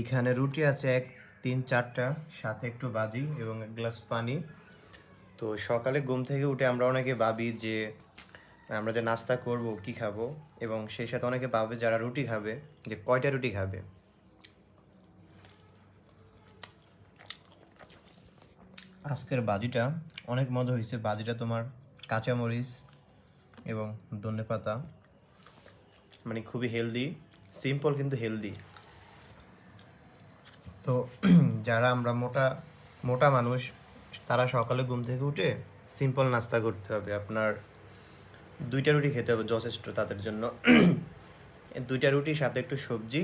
এখানে রুটি আছে 1 3 4টা, সাথে একটু ভাজি এবং 1 গ্লাস পানি। তো সকালে ঘুম থেকে উঠে আমরা অনেকে ভাবি যে আমরা যে নাস্তা করব কি খাবো, এবং সেই সাথে অনেকে ভাবে যারা রুটি খাবে যে কয়টা রুটি খাবে। আজকের ভাজিটা অনেক মজা হয়েছে। ভাজিটা তোমার কাঁচামরিচ এবং ধনেপাতা, মানে খুবই হেলদি, সিম্পল কিন্তু হেলদি। তো যারা আমরা মোটা মোটা মানুষ, তারা সকালে ঘুম থেকে উঠে সিম্পল নাস্তা করতে হবে। আপনার 2টা রুটি খেতে হবে যথেষ্ট তাদের জন্য। 2টা রুটির সাথে একটু সবজি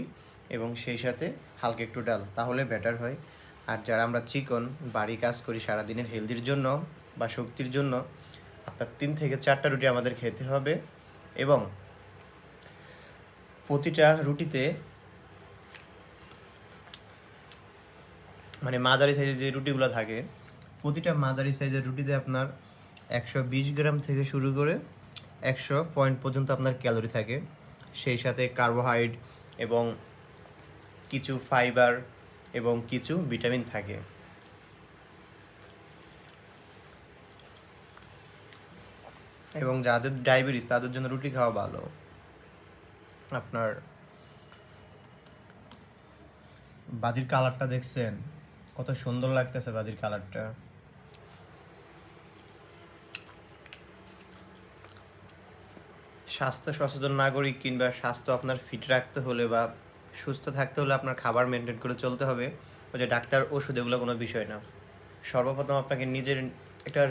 এবং সেই সাথে হালকা একটু ডাল, তাহলে বেটার হয়। আর যারা আমরা চিকন বাড়ি কাজ করি সারাদিনের হেলদির জন্য বা শক্তির জন্য, আপনার 3 থেকে 4টা রুটি আমাদের খেতে হবে। এবং প্রতিটা রুটিতে, মানে মাঝারি সাইজের যে রুটিগুলো থাকে, প্রতিটা মাঝারি সাইজের রুটিতে আপনার 120 গ্রাম থেকে শুরু করে 100 পয়েন্ট পর্যন্ত আপনার ক্যালোরি থাকে। সেই সাথে কার্বোহাইড্রেট এবং কিছু ফাইবার এবং কিছু ভিটামিন থাকে। এবং যাদের ডায়াবেটিস তাদের জন্য রুটি খাওয়া ভালো। আপনার বাজির কালারটা দেখছেন, কত সুন্দর লাগতেছে বাজির কালারটা। স্বাস্থ্য সচেতন নাগরিক কিংবা স্বাস্থ্য আপনার ফিট রাখতে হলে বা সুস্থ থাকতে হলে আপনার খাবার মেনটেন করে চলতে হবে। ওই যে ডাক্তার ওষুধ এগুলো কোনো বিষয় না। সর্বপ্রথম আপনাকে নিজের একটা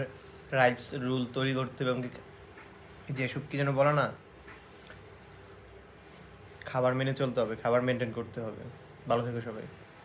রাইটস রুল তৈরি করতে হবে, এবং যেসব কি যেন বলে না, খাবার মেনে চলতে হবে, খাবার মেনটেন করতে হবে। ভালো থেকো সবাই।